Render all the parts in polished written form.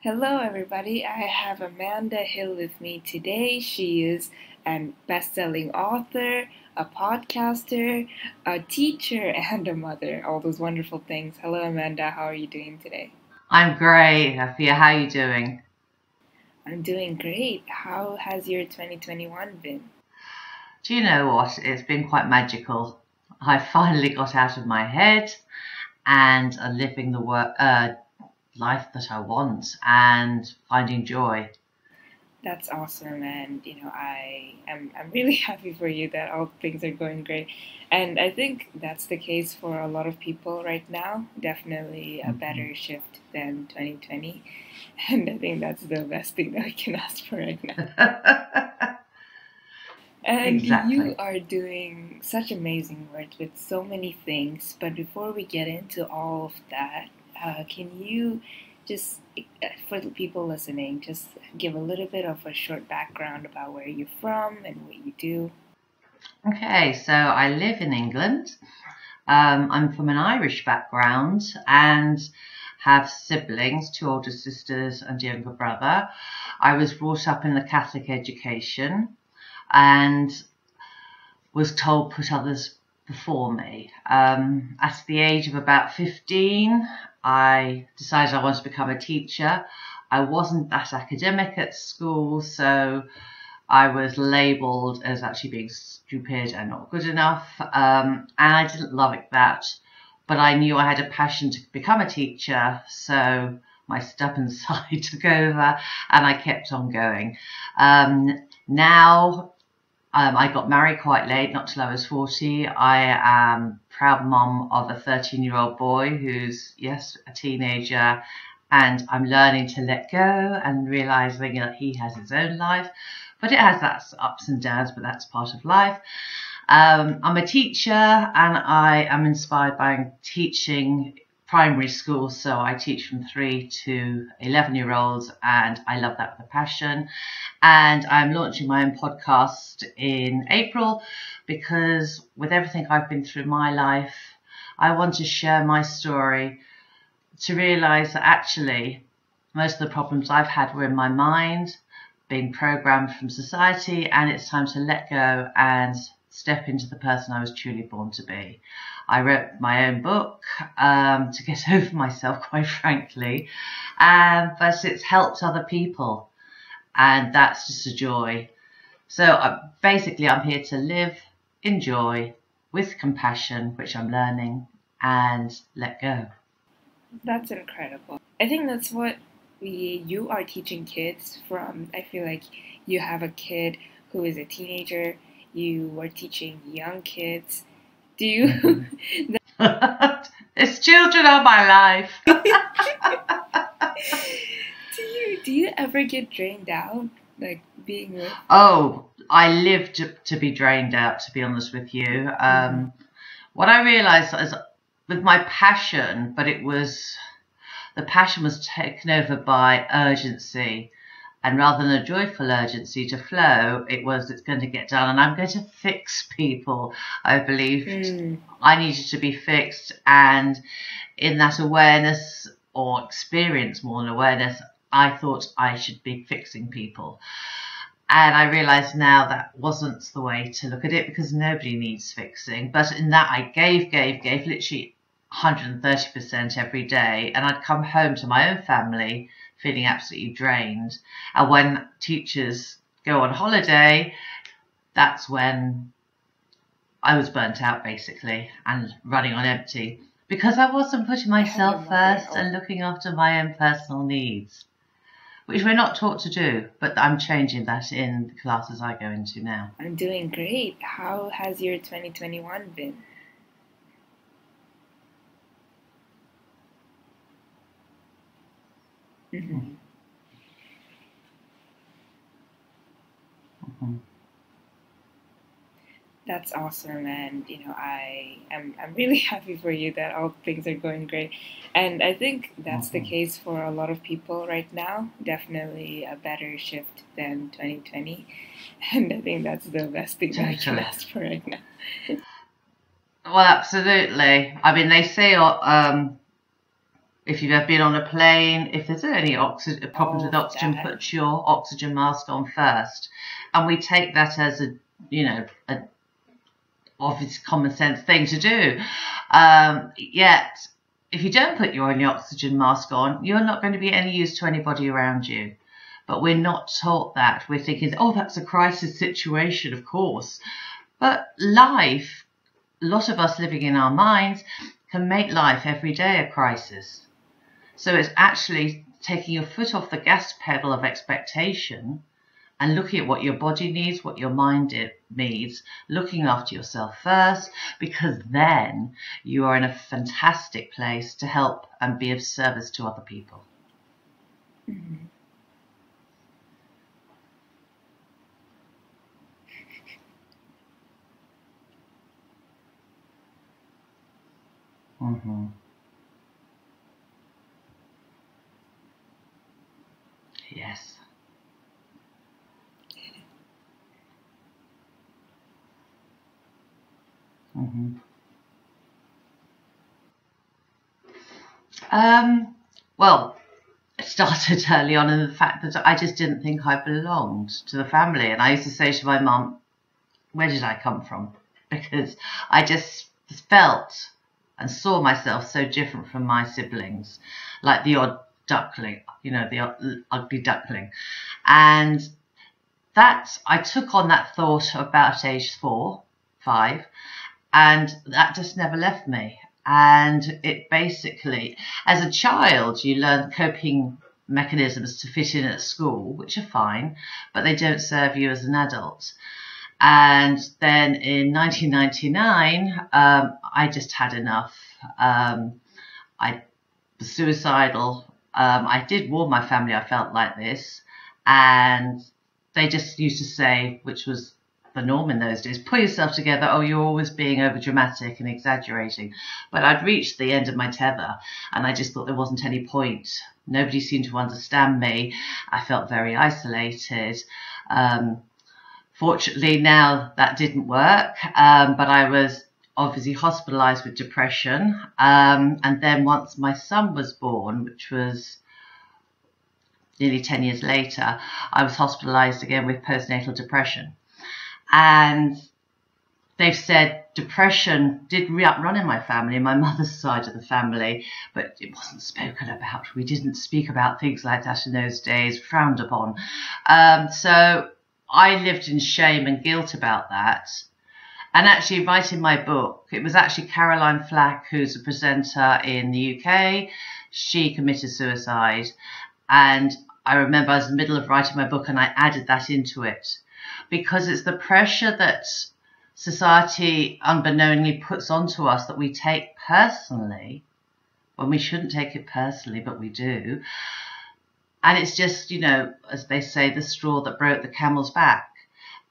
Hello, everybody. I have Amanda Hill with me today. She is a best-selling author, a podcaster, a teacher, and a mother. All those wonderful things. Hello, Amanda. How are you doing today? I'm great, Afia. How are you doing? I'm doing great. How has your 2021 been? Do you know what? It's been quite magical. I finally got out of my head and are living the life that I want and finding joy. That's awesome, and I'm really happy for you that all things are going great. And I think that's the case for a lot of people right now. Definitely a Mhm. better shift than 2020. And I think that's the best thing that I can ask for right now. And you Exactly. are doing such amazing work with so many things. But before we get into all of that, can you just, for the people listening, just give a little bit of a short background about where you're from and what you do? Okay, so I live in England. I'm from an Irish background and have siblings, two older sisters and a younger brother. I was brought up in the Catholic education and was told put others before me. At the age of about 15, I decided I wanted to become a teacher. I wasn't that academic at school, so I was labelled as actually being stupid and not good enough, and I didn't love it that. But I knew I had a passion to become a teacher, so my stubborn side took over, and I kept on going. Now I got married quite late, not till I was 40. I am proud mom of a 13-year-old boy who's, yes, a teenager, and I'm learning to let go and realizing that he has his own life. But it has its ups and downs, but that's part of life. I'm a teacher and I am inspired by teaching primary school. So I teach from 3 to 11-year-olds and I love that with a passion. And I'm launching my own podcast in April because with everything I've been through in my life, I want to share my story to realize that actually most of the problems I've had were in my mind, being programmed from society, and it's time to let go and step into the person I was truly born to be. I wrote my own book to get over myself, quite frankly, but it's helped other people, and that's just a joy. So basically, I'm here to live in joy with compassion, which I'm learning, and let go. That's incredible. I think that's what you are teaching kids from. I feel like you have a kid who is a teenager. You are teaching young kids. Do you Mhm. It's children are my life. do you ever get drained out, like being with? Oh, I live to be drained out, to be honest with you. Mhm. What I realized is with my passion, but the passion was taken over by urgency. And rather than a joyful urgency to flow, it's going to get done and I'm going to fix people. I believed Mm. I needed to be fixed. And in that awareness or experience more than awareness, I thought I should be fixing people. And I realise now that wasn't the way to look at it because nobody needs fixing. But in that I gave literally 130% every day. And I'd come home to my own family feeling absolutely drained. And when teachers go on holiday, that's when I was burnt out basically and running on empty because I wasn't putting Have your myself mother. first Oh, and looking after my own personal needs, which we're not taught to do, but I'm changing that in the classes I go into now. I'm doing great. How has your 2021 been? Hmm. Mhm. That's awesome, and I'm really happy for you that all things are going great. And I think that's the Mhm. case for a lot of people right now. Definitely a better shift than 2020, and I think that's the best thing that I can Totally. ask for right now. Well, absolutely. I mean, they say If you've ever been on a plane, if there's any oxygen problems All with of oxygen, that. put your oxygen mask on first. And we take that as a obvious common sense thing to do. Yet, if you don't put your only oxygen mask on, you're not going to be any use to anybody around you. But we're not taught that. We're thinking, oh, that's a crisis situation, of course. But life, a lot of us living in our minds, can make life every day a crisis. So it's actually taking your foot off the gas pedal of expectation and looking at what your body needs, what your mind needs, looking after yourself first, because then you are in a fantastic place to help and be of service to other people. Mm-hmm. Mm-hmm. Yes. Mm-hmm. Well, it started early on in the fact that I just didn't think I belonged to the family. And I used to say to my mum, where did I come from? Because I just felt and saw myself so different from my siblings, like the odd duckling, the ugly duckling. And that I took on that thought about age 4, 5, and that just never left me. And it basically, as a child, you learn coping mechanisms to fit in at school, which are fine, but they don't serve you as an adult. And then in 1999, I just had enough. I was suicidal. I did warn my family I felt like this, and they just used to say, which was the norm in those days, pull yourself together. Oh, you're always being over dramatic and exaggerating. But I'd reached the end of my tether, and I just thought there wasn't any point. Nobody seemed to understand me. I felt very isolated. Fortunately, now that didn't work, but I was obviously hospitalized with depression. And then once my son was born, which was nearly 10 years later, I was hospitalized again with postnatal depression. And they've said depression did run in my family, my mother's side of the family, but it wasn't spoken about. We didn't speak about things like that in those days, frowned upon. So I lived in shame and guilt about that. And actually writing my book, it was actually Caroline Flack, who's a presenter in the UK. She committed suicide. And I remember I was in the middle of writing my book and I added that into it because it's the pressure that society unbeknowingly puts onto us that we take personally when we shouldn't take it personally, but we do. And it's just, as they say, the straw that broke the camel's back.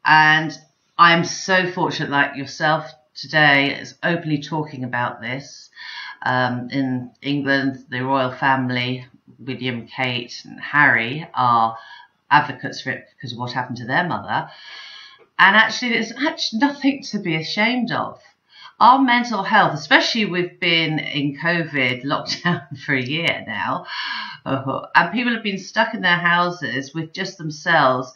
And I'm so fortunate, like yourself today, is openly talking about this. In England, the royal family, William, Kate, and Harry, are advocates for it because of what happened to their mother. And actually, there's actually nothing to be ashamed of. Our mental health, especially we've been in COVID lockdown for a year now, and people have been stuck in their houses with just themselves.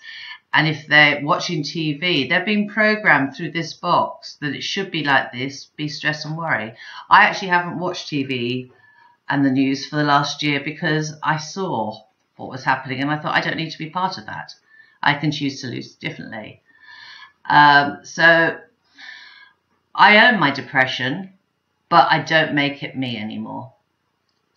And if they're watching TV, they're being programmed through this box that it should be like this, be stress and worry. I actually haven't watched TV and the news for the last year because I saw what was happening and I thought I don't need to be part of that. I can choose to live differently. So I own my depression, but I don't make it me anymore.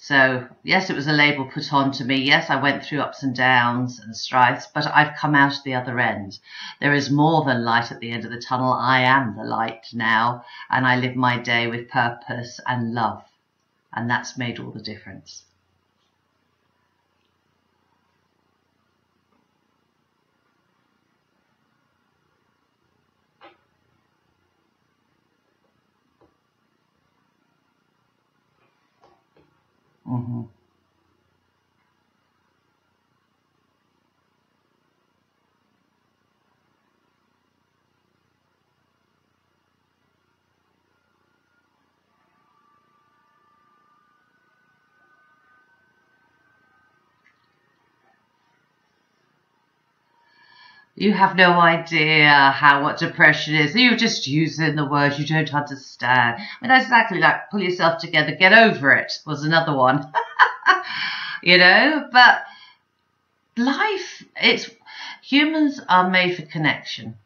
So yes, it was a label put on to me. Yes, I went through ups and downs and strifes, but I've come out the other end. There is more than light at the end of the tunnel. I am the light now, and I live my day with purpose and love. And that's made all the difference. Mm-hmm. You have no idea what depression is. You're just using the words you don't understand. I mean, that's exactly like pull yourself together, get over it was another one. But life, it's humans are made for connection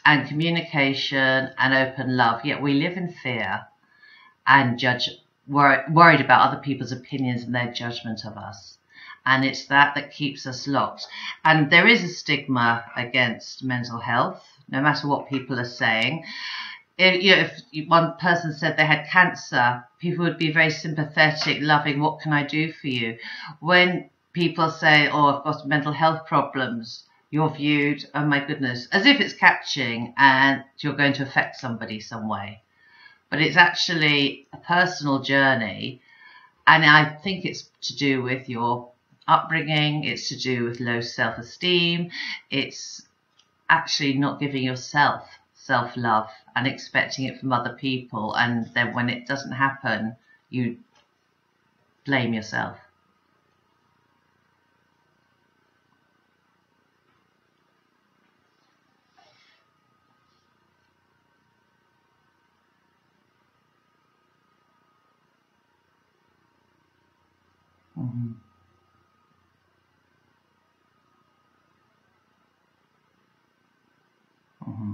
and communication and open love, yet we live in fear and worried about other people's opinions and their judgment of us. And it's that keeps us locked. And there is a stigma against mental health, no matter what people are saying. If one person said they had cancer, people would be very sympathetic, loving, what can I do for you? When people say, oh, I've got mental health problems, you're viewed, oh my goodness, as if it's catching and you're going to affect somebody some way. But it's actually a personal journey. And I think it's to do with your upbringing. It's to do with low self-esteem. It's actually not giving yourself self-love and expecting it from other people. And then when it doesn't happen, you blame yourself. Mm-hmm. Mm-hmm.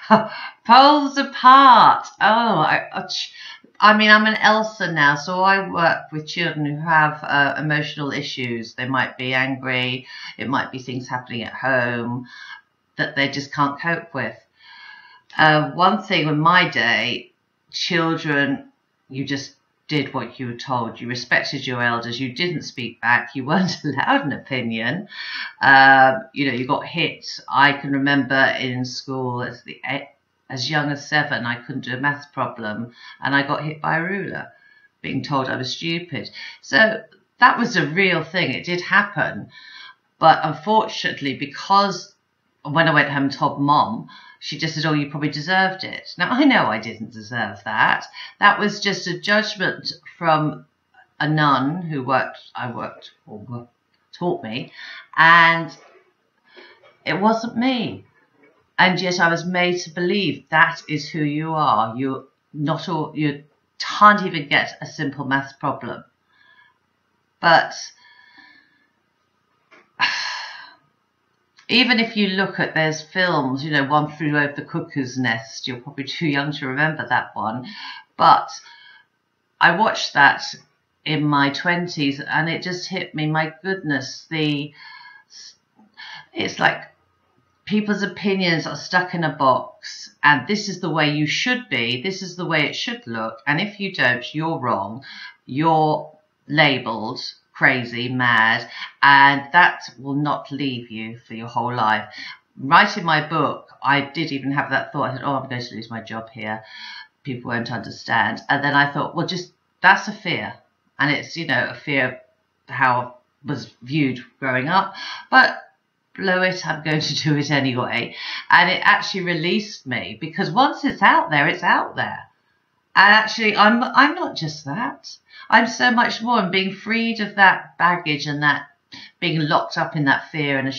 Oh, poles apart. Oh, I mean, I'm an Elsa now, so I work with children who have emotional issues. They might be angry. It might be things happening at home that they just can't cope with. One thing in my day, children, you just did what you were told. You respected your elders. You didn't speak back. You weren't allowed an opinion. You got hit. I can remember in school as young as 7, I couldn't do a maths problem, and I got hit by a ruler, being told I was stupid. So that was a real thing. It did happen. But unfortunately, because when I went home and told Mom, she just said, oh, you probably deserved it. Now, I know I didn't deserve that. That was just a judgment from a nun who taught me, and it wasn't me. And yet I was made to believe that is who you are. You can't even get a simple maths problem. But even if you look at, there's films, One Flew Over the Cuckoo's Nest. You're probably too young to remember that one. But I watched that in my 20s and it just hit me. My goodness, it's like people's opinions are stuck in a box and this is the way you should be. This is the way it should look. And if you don't, you're wrong. You're labeled crazy, mad, and that will not leave you for your whole life. Writing my book, I did even have that thought. I thought, oh, I'm going to lose my job here. People won't understand. And then I thought, well, that's a fear. And it's, a fear of how I was viewed growing up. But blow it, I'm going to do it anyway. And it actually released me because once it's out there, it's out there. And actually, I'm not just that. I'm so much more. I'm being freed of that baggage and that being locked up in that fear and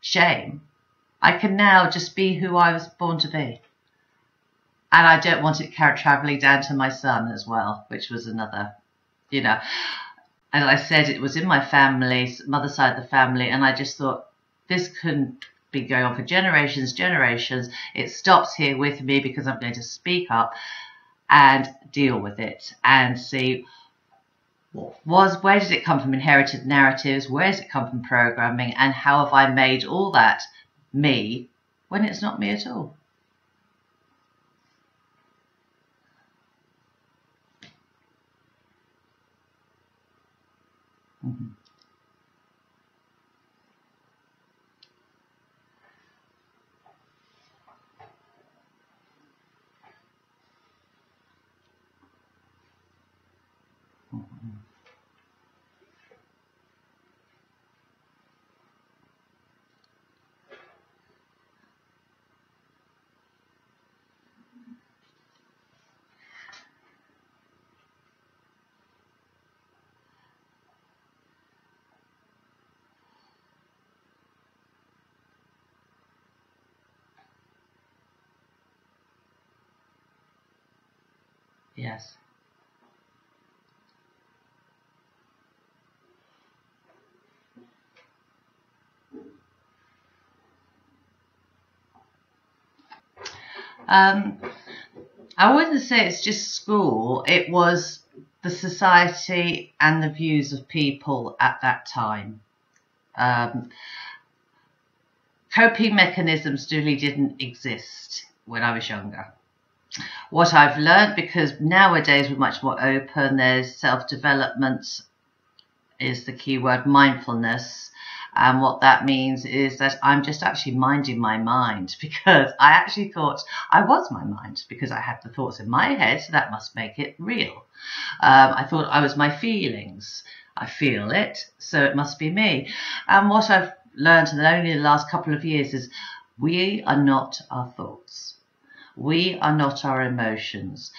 shame. I can now just be who I was born to be. And I don't want it traveling down to my son as well, which was another, as I said, it was in my family, mother's side of the family, and I just thought this couldn't be going on for generations. It stops here with me because I'm going to speak up and deal with it and see where did it come from, inherited narratives, where does it come from programming, and how have I made all that me when it's not me at all. Mm-hmm. Mm-hmm. Yes. Um, I wouldn't say it's just school. It was the society and the views of people at that time. Um, Coping mechanisms really didn't exist when I was younger. What I've learned, because nowadays we're much more open, there's self-development is the key word, mindfulness. And what that means is that I'm just actually minding my mind, because I actually thought I was my mind, because I had the thoughts in my head, so that must make it real. I thought I was my feelings. I feel it, so it must be me. And what I've learned in only the last couple of years is we are not our thoughts. We are not our emotions.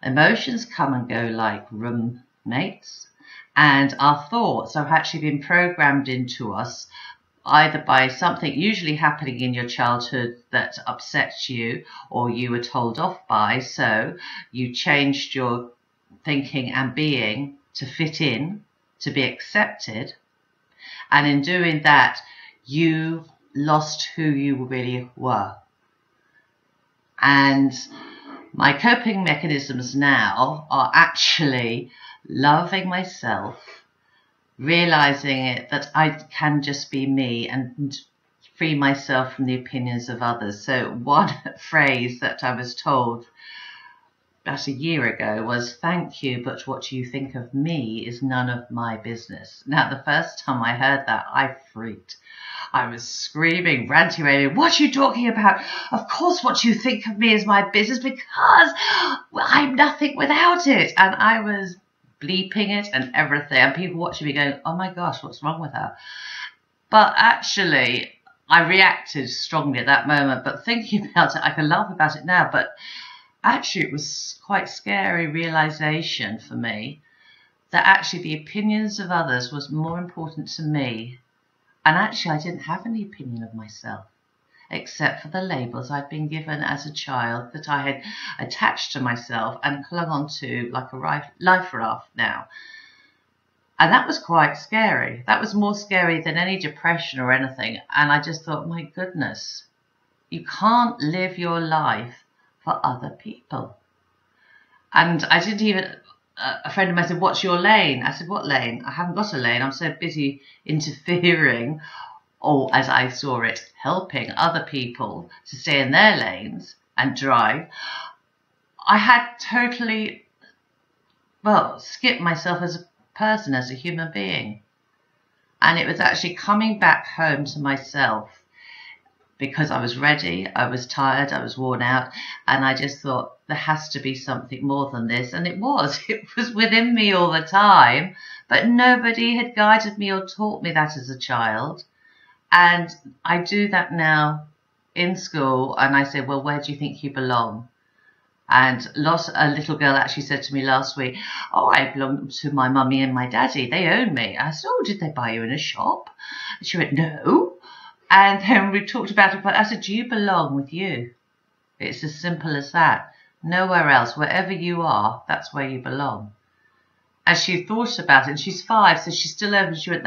Emotions come and go like roommates, and our thoughts have actually been programmed into us either by something usually happening in your childhood that upsets you or you were told off by, so you changed your thinking and being to fit in, to be accepted, and in doing that you lost who you really were. And my coping mechanisms now are actually loving myself, realizing that I can just be me and free myself from the opinions of others. So one phrase that I was told about a year ago was, "Thank you, but what you think of me is none of my business." Now, the first time I heard that, I freaked. I was screaming, ranting, raving, "What are you talking about? Of course what you think of me is my business, because I'm nothing without it." And I was bleeping it and everything, and people watching me going, "Oh my gosh, what's wrong with her?" But actually, I reacted strongly at that moment, but thinking about it, I can laugh about it now, but actually it was quite scary realization for me that actually the opinions of others was more important to me. And actually, I didn't have any opinion of myself, except for the labels I'd been given as a child that I had attached to myself and clung on to like a life raft now. And that was quite scary. That was more scary than any depression or anything. And I just thought, my goodness, you can't live your life for other people. And I didn't even, a friend of mine said, "What's your lane?" I said, "What lane? I haven't got a lane. I'm so busy interfering," or as I saw it, helping other people to stay in their lanes and drive. I had totally, skipped myself as a person, as a human being. And it was actually coming back home to myself, because I was ready, I was tired, I was worn out, and I just thought there has to be something more than this. And it was within me all the time, but nobody had guided me or taught me that as a child. And I do that now in school, and I say, "Well, where do you think you belong?" And a little girl actually said to me last week, "Oh, I belong to my mummy and my daddy. They own me." I said, "Oh, did they buy you in a shop?" And she went, "No." And then we talked about it, but I said, "Do you belong with you?" It's as simple as that. Nowhere else. Wherever you are, that's where you belong. And she thought about it, and she's 5, so she's still over, and she went,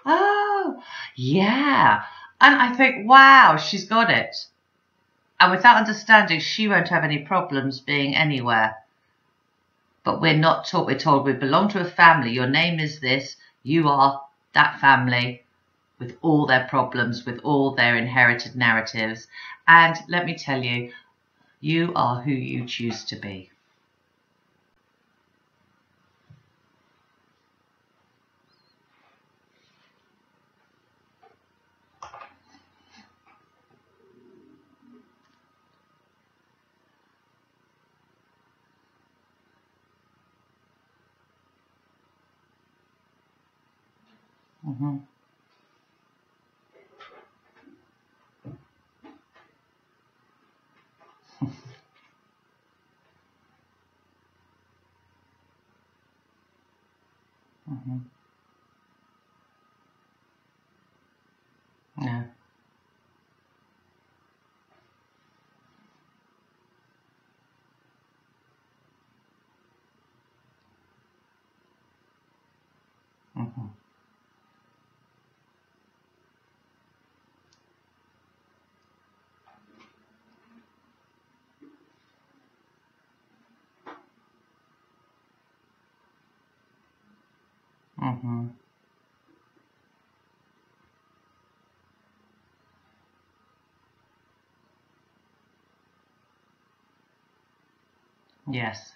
"Oh, yeah." And I think, wow, she's got it. And with that understanding, she won't have any problems being anywhere. But we're not taught. We're told we belong to a family. Your name is this. You are that family, with all their problems, with all their inherited narratives. And let me tell you, you are who you choose to be. Mm-hmm. Mm-hmm. No. Mm-hmm. Mm-hmm. Yes.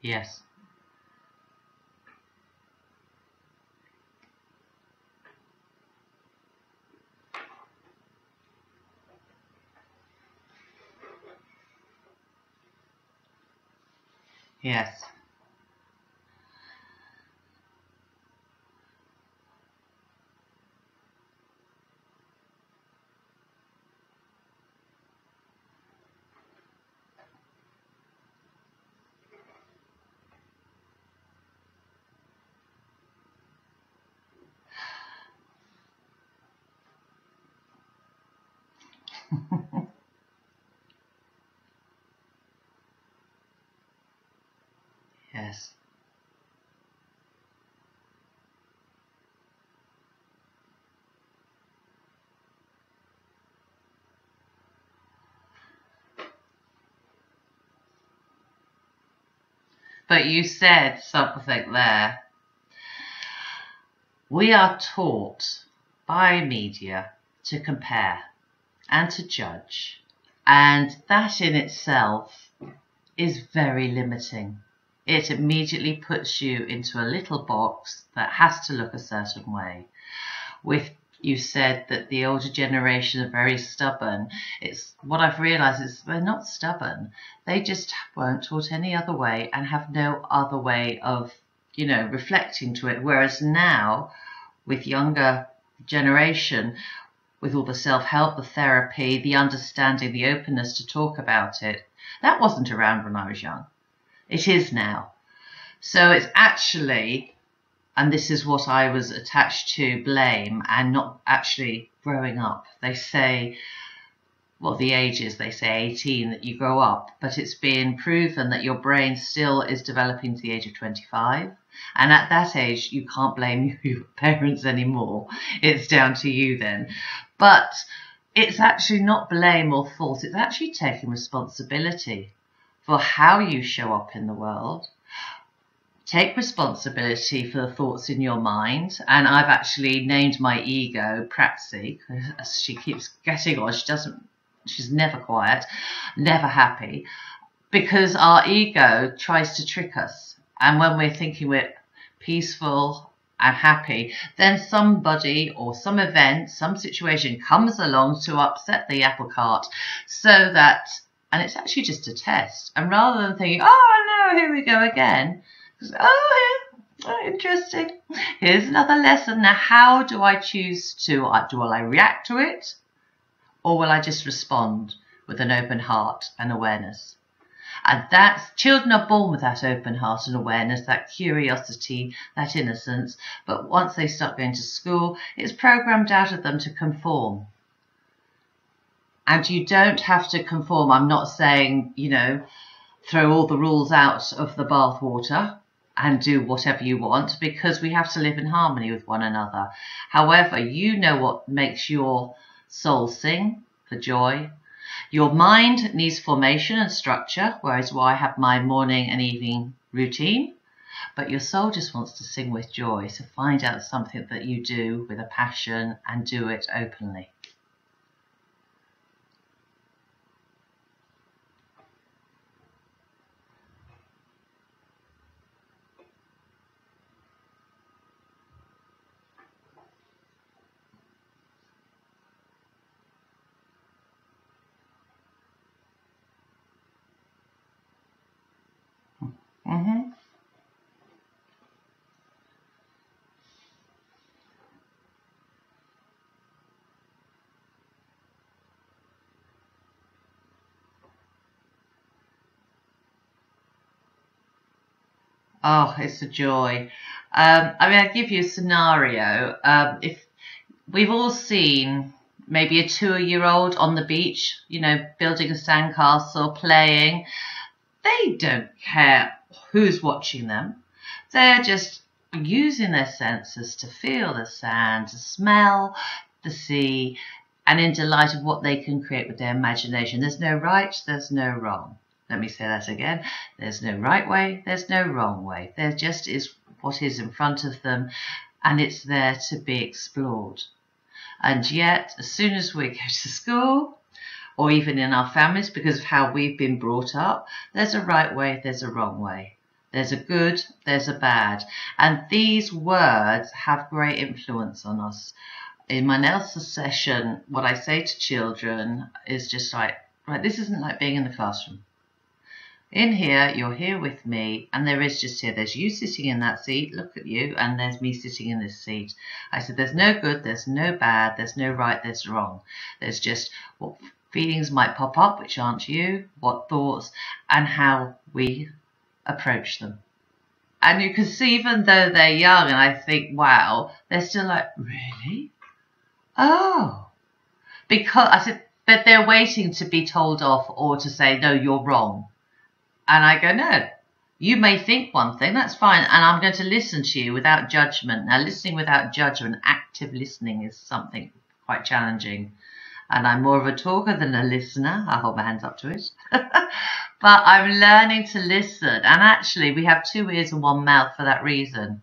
Yes. Yes. Yes. But you said something there. We are taught by media to compare and to judge, and that in itself is very limiting. It immediately puts you into a little box that has to look a certain way. With you said that the older generation are very stubborn. It's what I've realized is they're not stubborn. They just weren't taught any other way and have no other way of, reflecting to it. Whereas now, with younger generation, with all the self-help, the therapy, the understanding, the openness to talk about it, that wasn't around when I was young. It is now. So it's actually, and this is what I was attached to, blame and not actually growing up. They say, well, the age is, they say 18 that you grow up, but it's been proven that your brain still is developing to the age of 25. And at that age, you can't blame your parents anymore. It's down to you then. But it's actually not blame or fault. It's actually taking responsibility for how you show up in the world. Take responsibility for the thoughts in your mind. And I've actually named my ego Pratsy, because she keeps getting on. She's never quiet, never happy, because our ego tries to trick us. And when we're thinking we're peaceful and happy, then somebody or some event, some situation comes along to upset the apple cart, so that, and it's actually just a test. And rather than thinking, oh no, here we go again, interesting, here's another lesson. Now, how do I choose to, will I react to it? Or will I just respond with an open heart and awareness? And children are born with that open heart and awareness, that curiosity, that innocence. But once they start going to school, it's programmed out of them to conform. And you don't have to conform. I'm not saying, throw all the rules out of the bathwater and do whatever you want, because we have to live in harmony with one another. However, you know what makes your soul sing for joy. Your mind needs formation and structure, whereas I have my morning and evening routine. But your soul just wants to sing with joy. So find out something that you do with a passion and do it openly. Mm-hmm. Oh, it's a joy. I mean, I'll give you a scenario. If we've all seen maybe a 2-year old on the beach, you know, building a sandcastle, playing, they don't care who's watching them. They're just using their senses to feel the sand, to smell the sea, and in delight of what they can create with their imagination. There's no right, there's no wrong. Let me say that again. There's no right way, there's no wrong way. There just is what is in front of them, and it's there to be explored. And yet, as soon as we go to school, or even in our families, because of how we've been brought up, there's a right way, there's a wrong way. There's a good, there's a bad. And these words have great influence on us. In my Nelson session, what I say to children is just like, right, this isn't like being in the classroom. In here, you're here with me, and there is just here, there's you sitting in that seat, look at you, and there's me sitting in this seat. I said, there's no good, there's no bad, there's no right, there's wrong. There's just what feelings might pop up, which aren't you, what thoughts, and how we approach them. And you can see, even though they're young, and I think, wow, they're still like, really? Oh. Because I said, but they're waiting to be told off or to say, no, you're wrong. And I go, no, you may think one thing, that's fine, and I'm going to listen to you without judgment. Now, listening without judgment, active listening, is something quite challenging. And I'm more of a talker than a listener. I hold my hands up to it. But I'm learning to listen. And actually, we have 2 ears and 1 mouth for that reason.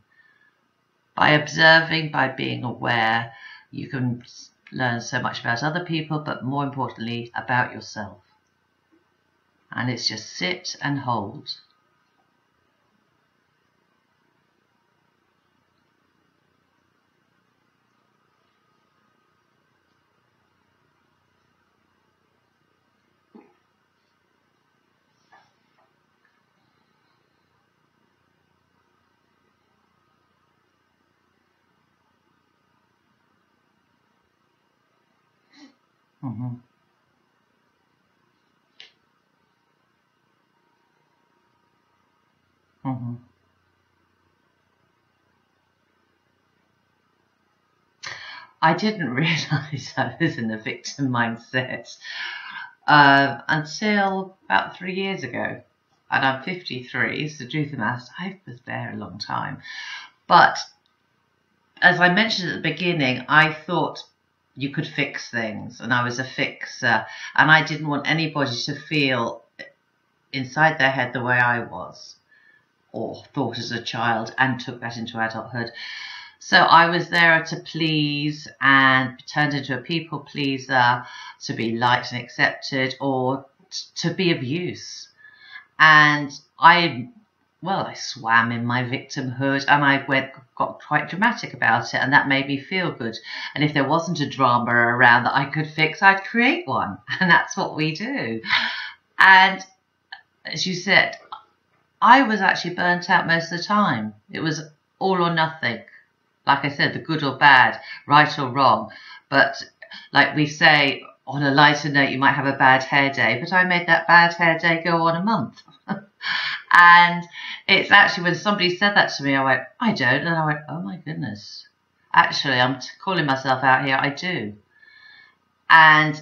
By observing, by being aware, you can learn so much about other people, but more importantly, about yourself. And it's just sit and hold. Mm-hmm. Mm-hmm. I didn't realise I was in a victim mindset until about 3 years ago. And I'm 53, so do the maths, I was there a long time. But as I mentioned at the beginning, I thought you could fix things, and I was a fixer, and I didn't want anybody to feel inside their head the way I was, or thought as a child, and took that into adulthood. So I was there to please and turned into a people pleaser, to be liked and accepted, or to be of use. And I swam in my victimhood, and I got quite dramatic about it, and that made me feel good. And if there wasn't a drama around that I could fix, I'd create one. And that's what we do. And as you said, I was actually burnt out most of the time. It was all or nothing. Like I said, the good or bad, right or wrong. But like we say, on a lighter note, you might have a bad hair day, but I made that bad hair day go on a month. And it's actually when somebody said that to me, I went, I don't. And I went, oh my goodness. Actually, I'm calling myself out here. I do. And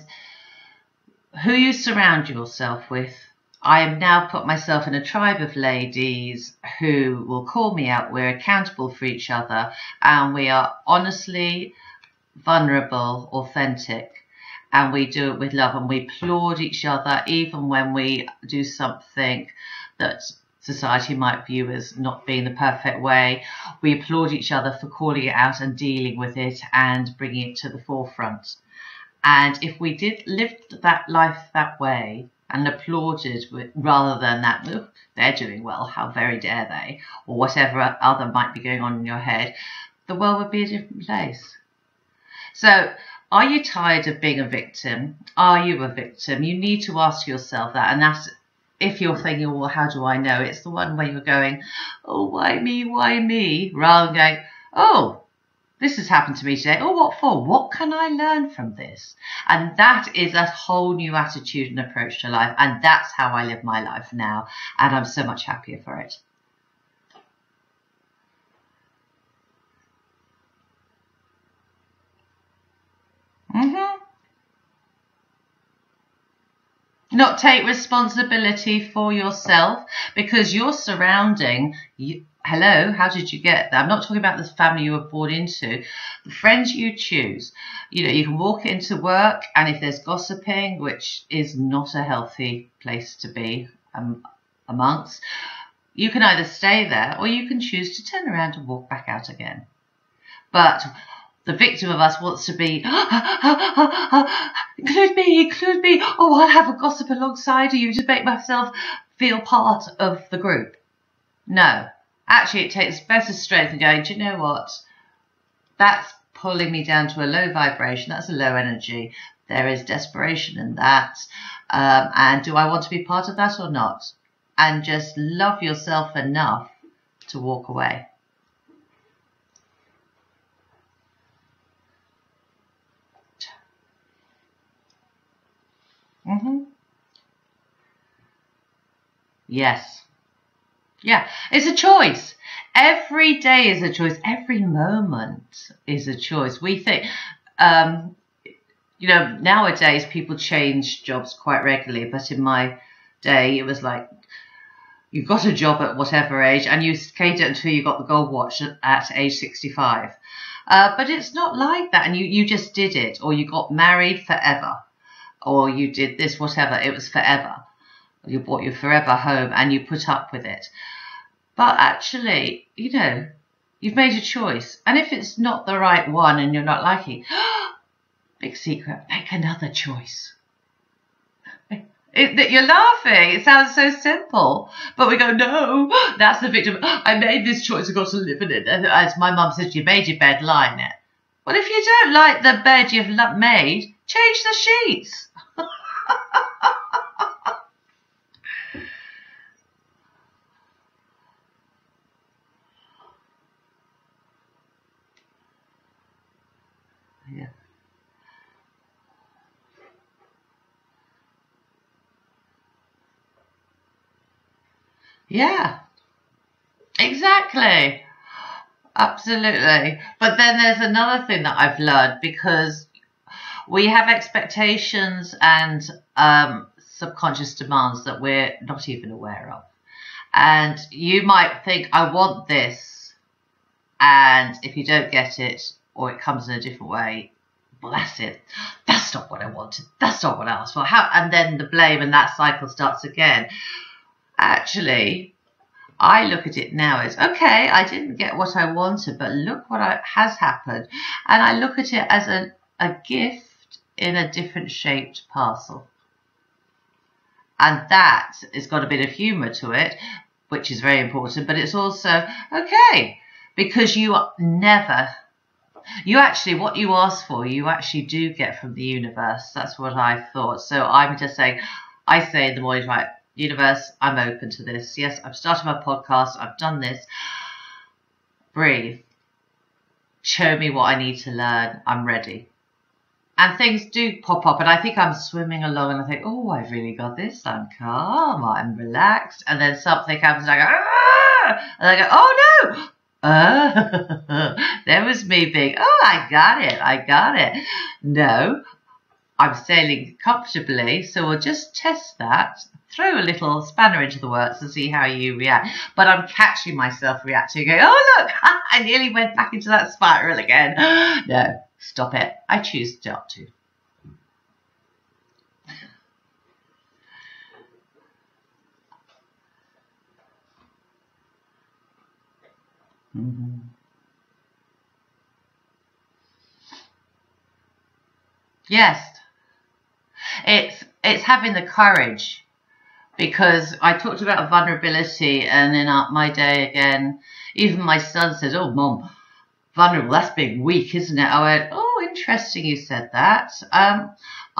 who you surround yourself with. I have now put myself in a tribe of ladies who will call me out. We're accountable for each other, and we are honestly vulnerable, authentic, and we do it with love, and we applaud each other even when we do something that society might view as not being the perfect way. We applaud each other for calling it out and dealing with it and bringing it to the forefront. And if we did live that life that way and applauded rather than that, oh, they're doing well, how very dare they, or whatever other might be going on in your head, the world would be a different place. So are you tired of being a victim? Are you a victim? You need to ask yourself that. And that's, if you're thinking, well, how do I know? It's the one where you're going, oh, why me? Rather than going, oh, this has happened to me today. Oh, what for? What can I learn from this? And that is a whole new attitude and approach to life. And that's how I live my life now. And I'm so much happier for it. not take responsibility for yourself, because your surrounding, hello, how did you get there? I'm not talking about the family you were born into, the friends you choose. You know, you can walk into work, and if there's gossiping, which is not a healthy place to be amongst, you can either stay there or you can choose to turn around and walk back out again. But the victim of us wants to be, include me, oh, I'll have a gossip alongside you to make myself feel part of the group. No, actually it takes better strength than going, do you know what, that's pulling me down to a low vibration, that's a low energy, there is desperation in that, and do I want to be part of that or not? And just love yourself enough to walk away. Yes. Yeah, it's a choice. Every day is a choice. Every moment is a choice. We think, you know, nowadays people change jobs quite regularly, but in my day it was like, you got a job at whatever age and you stayed until you got the gold watch at age 65. But it's not like that, and you just did it, or you got married forever, or you did this, whatever, it was forever. You bought your forever home and you put up with it. But actually, you know, you've made a choice. And if it's not the right one and you're not liking, big secret, make another choice. You're laughing. It sounds so simple. But we go, no, that's the victim. I made this choice. I've got to live in it. As my mum says, you made your bed, lie in it. Well, if you don't like the bed you've made, change the sheets. Yeah. Yeah, exactly. Absolutely. But then there's another thing that I've learned, because we have expectations and subconscious demands that we're not even aware of. And you might think, I want this. And if you don't get it, or it comes in a different way, well, that's it. That's not what I wanted. That's not what I asked for. How? And then the blame, and that cycle starts again. Actually, I look at it now as, okay, I didn't get what I wanted, but look what has happened. And I look at it as a gift in a different shaped parcel. And that has got a bit of humour to it, which is very important, but it's also, okay, because you actually, what you ask for, you actually do get from the universe. That's what I thought. So I'm just saying, I say in the morning, right, universe, I'm open to this. Yes, I've started my podcast. I've done this. Breathe. Show me what I need to learn. I'm ready. And things do pop up. And I think I'm swimming along and I think, oh, I've really got this. I'm calm. I'm relaxed. And then something happens and I go, ah! And I go, oh, no. There was me being, oh, I got it. No, I'm sailing comfortably, so we'll just test that, throw a little spanner into the works and see how you react. But I'm catching myself reacting, going, oh, look, I nearly went back into that spiral again. No, stop it. I choose not to. Mm-hmm. Yes, it's having the courage, because I talked about vulnerability, and in my day again, even my son says, "Oh, Mom, vulnerable, that's being weak, isn't it?" I went, "Oh, interesting you said that."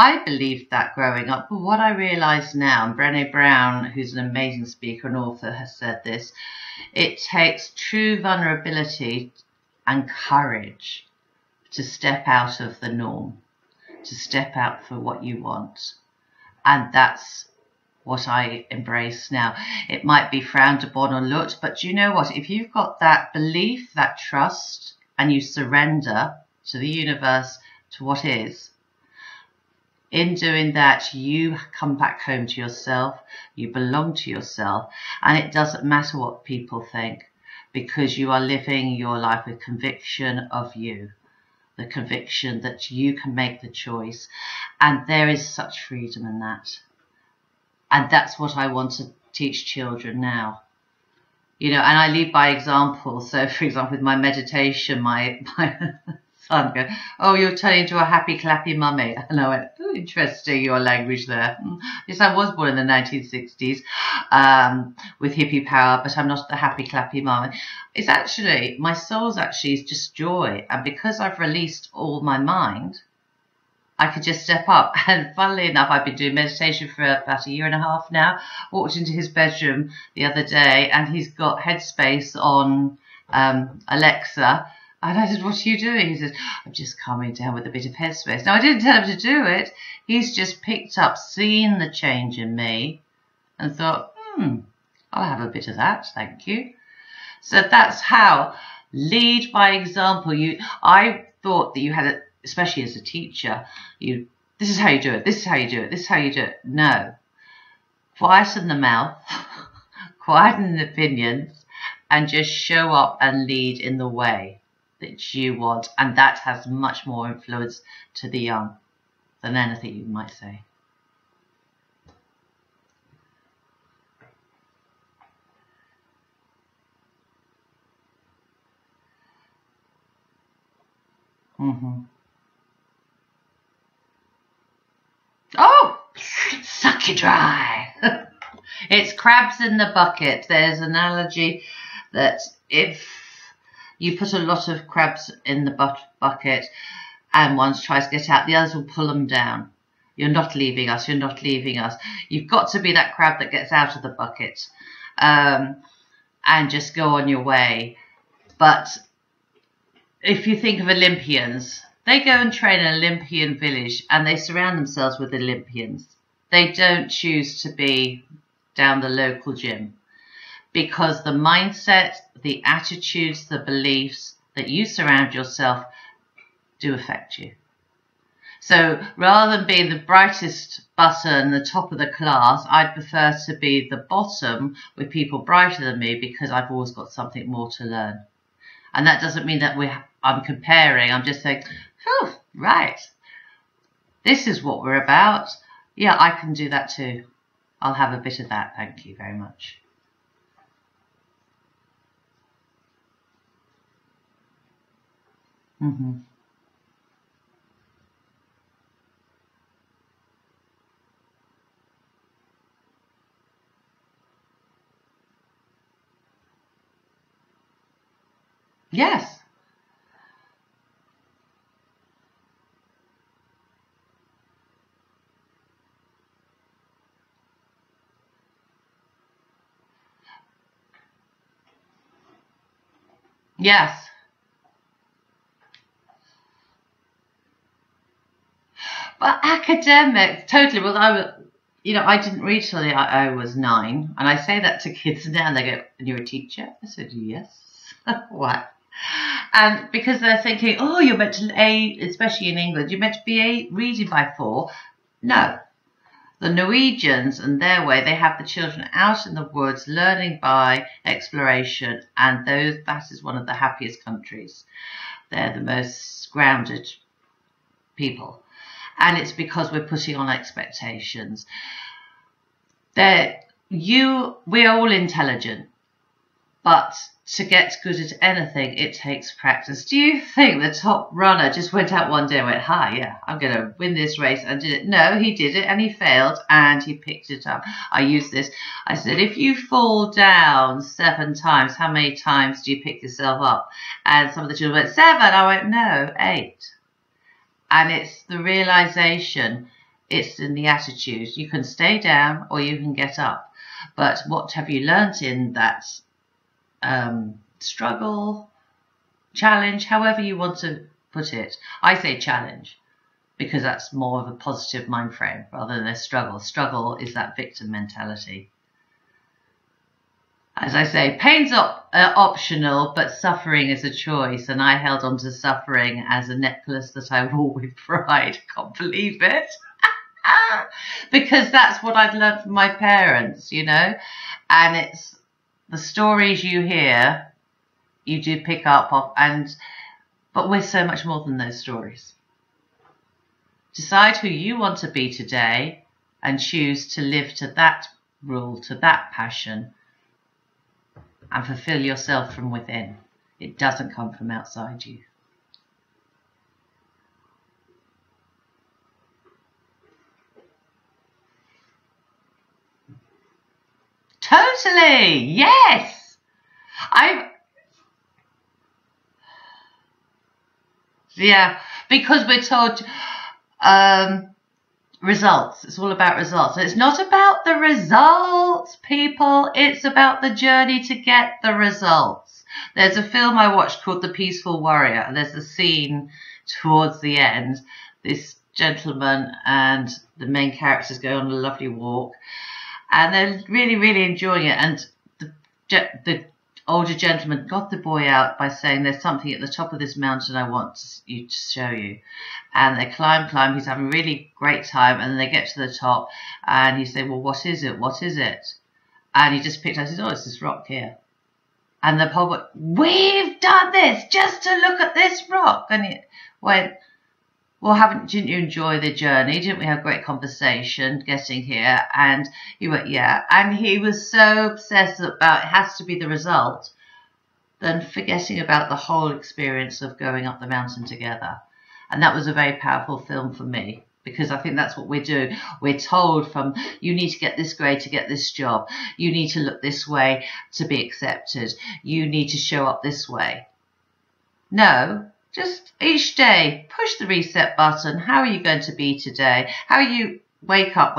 I believed that growing up, but what I realise now, and Brené Brown, who's an amazing speaker and author, has said this, it takes true vulnerability and courage to step out of the norm, to step out for what you want. And that's what I embrace now. It might be frowned upon or looked, but you know what? If you've got that belief, that trust, and you surrender to the universe, to what is, In doing that, you come back home to yourself, you belong to yourself, and it doesn't matter what people think, because you are living your life with conviction of you, the conviction that you can make the choice. And there is such freedom in that. And that's what I want to teach children now. You know, and I lead by example. So, for example, with my meditation, my son goes, "Oh, you're turning into a happy, clappy mummy." And I went, "Oh, interesting, your language there." Yes, I was born in the 1960s with hippie power, but I'm not the happy, clappy mummy. It's actually, my soul's actually just joy. And because I've released all my mind, I could just step up. And funnily enough, I've been doing meditation for about a year and a half now. Walked into his bedroom the other day and he's got Headspace on Alexa. And I said, "What are you doing?" He says, "I'm just calming down with a bit of Headspace." Now, I didn't tell him to do it. He's just picked up, seen the change in me and thought, I'll have a bit of that, thank you. So that's how, lead by example. I thought that you had a, especially as a teacher, this is how you do it, this is how you do it, this is how you do it. No. Quieten the mouth, quieten the opinions, and just show up and lead in the way that you want. And that has much more influence to the young than anything you might say. Oh, suck you dry. It's crabs in the bucket. There's an analogy that if you put a lot of crabs in the bucket and one tries to get out, the others will pull them down. You're not leaving us. You're not leaving us. You've got to be that crab that gets out of the bucket and just go on your way. But if you think of Olympians, they go and train in an Olympian village and they surround themselves with Olympians. They don't choose to be down the local gym, because the mindset, the attitudes, the beliefs that you surround yourself do affect you. So rather than being the brightest button, the top of the class, I'd prefer to be the bottom with people brighter than me, because I've always got something more to learn. And that doesn't mean that I'm comparing. I'm just saying, oh, right, this is what we're about. Yeah, I can do that too. I'll have a bit of that. Thank you very much. Yes. Yes. Well, academics, totally. Well, I didn't read till I was 9, and I say that to kids now, and they go, "And you're a teacher?" I said, "Yes." What? And because they're thinking, "Oh, you're meant to especially in England, you're meant to be reading by 4." No. The Norwegians, and their way, they have the children out in the woods learning by exploration, and that is one of the happiest countries. They're the most grounded people. And it's because we're putting on expectations. We're all intelligent, but to get good at anything, it takes practice. Do you think the top runner just went out one day and went, "Hi, yeah, I'm going to win this race," and did it? No, he did it and he failed and he picked it up. I use this. I said, if you fall down 7 times, how many times do you pick yourself up? And some of the children went, 7. I went, no, 8. And it's the realization, it's in the attitude. You can stay down or you can get up. But what have you learnt in that struggle, challenge, however you want to put it? I say challenge because that's more of a positive mind frame rather than a struggle. Struggle is that victim mentality. As I say, pain's optional, but suffering is a choice. And I held on to suffering as a necklace that I wore with pride. Can't believe it. Because that's what I'd learned from my parents, you know, and it's the stories you hear, you do pick up off, but we're so much more than those stories. Decide who you want to be today and choose to live to that rule, to that passion, and fulfill yourself from within. It doesn't come from outside you. Totally, yes. Yeah, because we're told results. It's all about results. And it's not about the results, people. It's about the journey to get the results. There's a film I watched called The Peaceful Warrior, and there's a scene towards the end. This gentleman and the main characters go on a lovely walk, and they're really, really enjoying it. And the older gentleman got the boy out by saying, there's something at the top of this mountain I want you to show you. And they climb, he's having a really great time, and then they get to the top, and he said, well, what is it? What is it? And he just picked up and says, oh, it's this rock here. And the poet went, we've done this just to look at this rock. And it went, well, didn't you enjoy the journey? Didn't we have a great conversation getting here? And he went, yeah. And he was so obsessed about it has to be the result, than forgetting about the whole experience of going up the mountain together. And that was a very powerful film for me, because I think that's what we're doing. We're told from, you need to get this grade to get this job. You need to look this way to be accepted. You need to show up this way. No. Just each day, push the reset button. How are you going to be today? How you wake up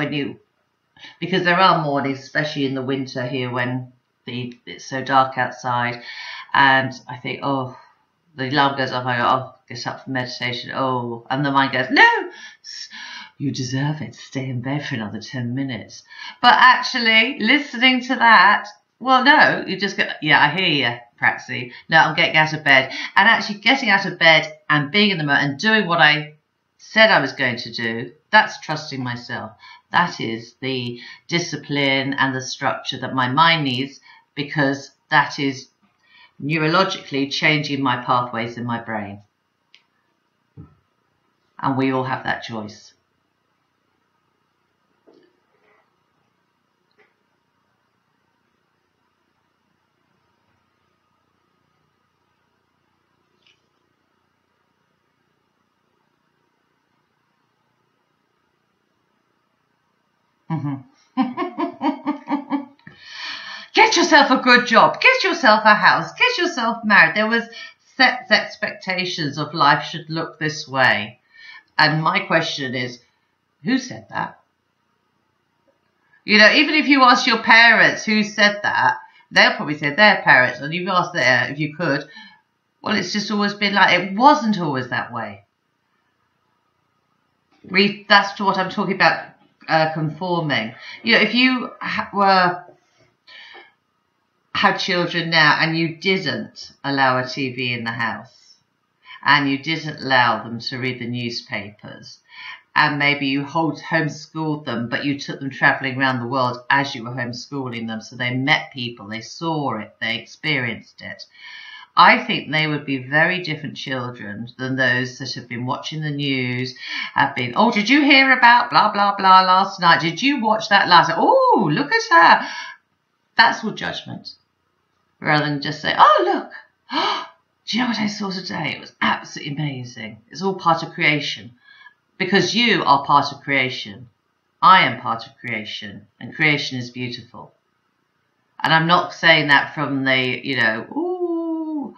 because there are mornings, especially in the winter here when it's so dark outside, and I think, oh, the alarm goes off, I go, oh, get up for meditation, oh, and the mind goes, no, you deserve it, stay in bed for another 10 minutes. But actually, listening to that, well, no, you just go, yeah, I hear you, Praxi. No, I'm getting out of bed. And actually getting out of bed and being in the moment and doing what I said I was going to do, that's trusting myself. That is the discipline and the structure that my mind needs, because that is neurologically changing my pathways in my brain. And we all have that choice. Get yourself a good job, get yourself a house, get yourself married. There was set expectations of life should look this way. And my question is, who said that? You know, even if you ask your parents who said that, they'll probably say their parents. And you've asked if you could, well, it's just always been like, it wasn't always that way. That's what I'm talking about. Conforming. You know, if you had children now and you didn't allow a TV in the house and you didn't allow them to read the newspapers, and maybe you homeschooled them, but you took them traveling around the world as you were homeschooling them, so they met people, they saw it, they experienced it, I think they would be very different children than those that have been watching the news, have been, oh, did you hear about blah, blah, blah last night? Did you watch that last night? Oh, look at her. That's all judgment. Rather than just say, oh, look. Oh, do you know what I saw today? It was absolutely amazing. It's all part of creation. Because you are part of creation. I am part of creation. And creation is beautiful. And I'm not saying that from the, you know, ooh,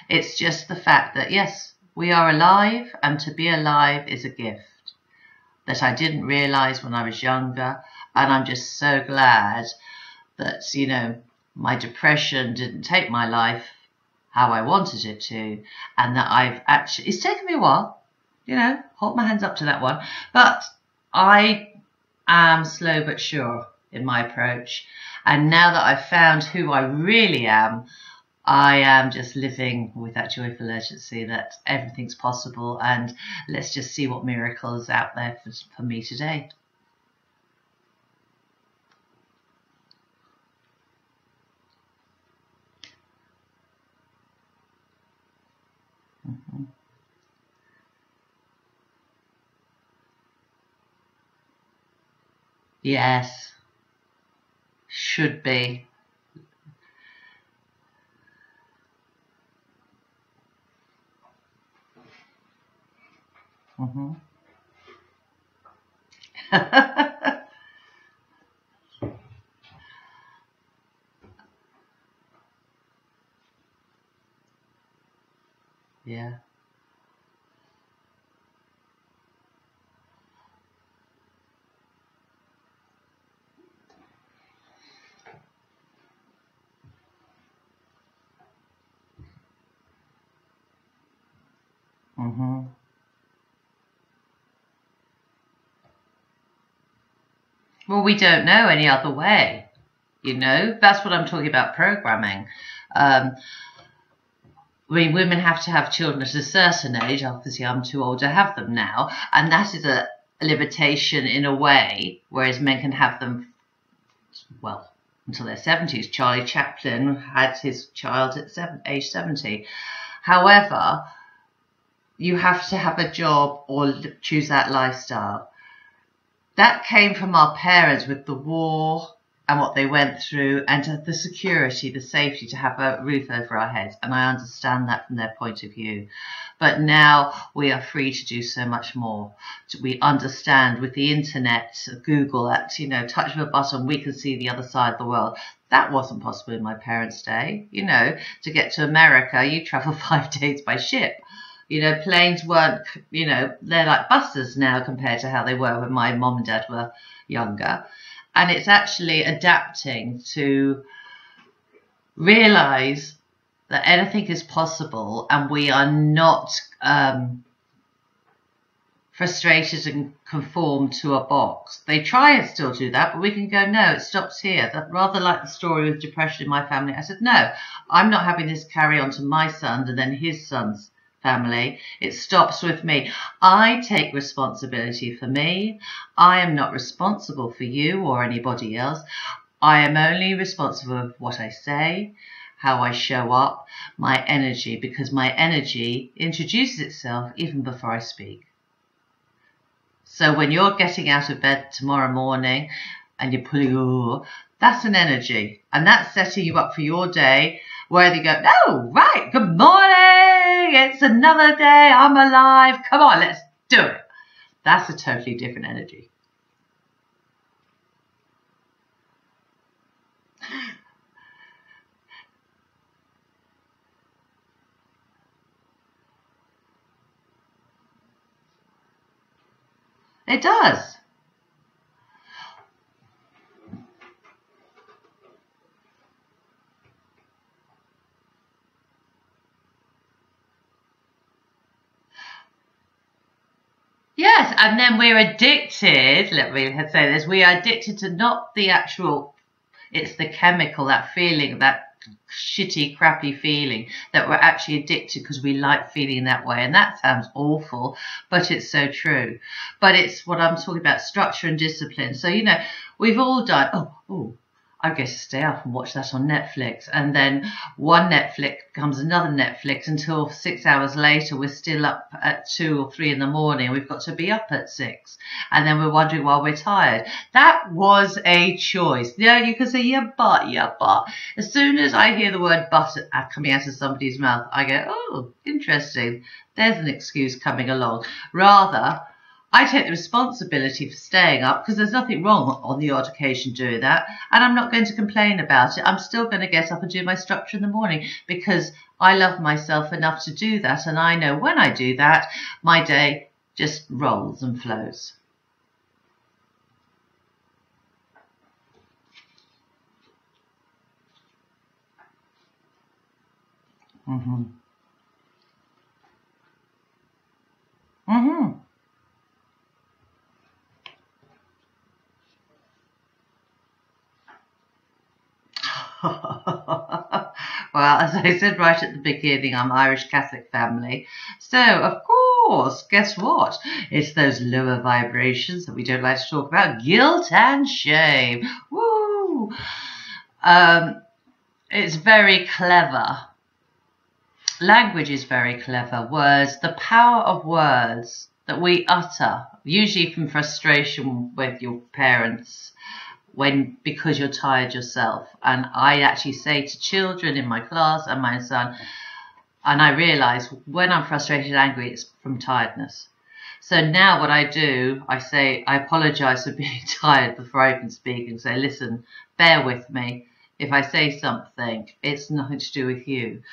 it's just the fact that, yes, we are alive, and to be alive is a gift that I didn't realise when I was younger. And I'm just so glad that, you know, my depression didn't take my life how I wanted it to, and that I've actually, it's taken me a while, you know, hold my hands up to that one, but I am slow but sure in my approach. And now that I've found who I really am, I am just living with that joyful urgency that everything's possible, and let's just see what miracle is out there for me today. Mm-hmm. Yes, should be. Mm-hmm. Yeah. Mm-hmm. Well, we don't know any other way. That's what I'm talking about programming. Um, I mean, women have to have children at a certain age. Obviously, I'm too old to have them now. And that is a limitation in a way, whereas men can have them, well, until their 70s. Charlie Chaplin had his child at age 70. However, you have to have a job or choose that lifestyle. That came from our parents with the war and what they went through, and the security, the safety, to have a roof over our heads. And I understand that from their point of view. But now we are free to do so much more. We understand with the internet, Google, that, touch of a button, we can see the other side of the world. That wasn't possible in my parents' day. To get to America, you travel 5 days by ship. Planes weren't, they're like buses now compared to how they were when my mom and dad were younger. And it's actually adapting to realize that anything is possible, and we are not frustrated and conformed to a box. They try and still do that, but we can go, no, it stops here. That, rather like the story with depression in my family, I said, no, I'm not having this carry on to my son and then his son's family. It stops with me. I take responsibility for me. I am not responsible for you or anybody else. I am only responsible for what I say, how I show up, my energy, because my energy introduces itself even before I speak. So when you're getting out of bed tomorrow morning and you're pulling, that's an energy, and that's setting you up for your day. Where you go, oh, right, good morning, it's another day, I'm alive, come on, let's do it. That's a totally different energy. It does. Yes, and then we're addicted, let me say this, we are addicted to not the actual, it's the chemical, that feeling, that shitty, crappy feeling, that we're actually addicted because we like feeling that way. And that sounds awful, but it's so true. But it's what I'm talking about, structure and discipline. So, we've all done, I guess to stay up and watch that on Netflix, and then one Netflix becomes another Netflix until 6 hours later we're still up at 2 or 3 in the morning. We've got to be up at 6, and then we're wondering why we're tired. That was a choice. Yeah, you can say yeah, but. As soon as I hear the word but coming out of somebody's mouth, I go, oh, interesting. There's an excuse coming along. Rather, I take the responsibility for staying up, because there's nothing wrong on the odd occasion doing that, and I'm not going to complain about it. I'm still going to get up and do my structure in the morning because I love myself enough to do that, and I know when I do that, my day just rolls and flows. Mm-hmm. Mm-hmm. Well, Well, as I said right at the beginning, I'm Irish Catholic family. So, of course, guess what? It's those lower vibrations that we don't like to talk about. Guilt and shame. Woo! It's very clever. Language is very clever. Words, the power of words that we utter, usually from frustration with your parents, because you're tired yourself. And I actually say to children in my class and my son, and I realise when I'm frustrated and angry, it's from tiredness. So now what I do, I say, I apologise for being tired before I even speak, and say, listen, bear with me. If I say something, it's nothing to do with you.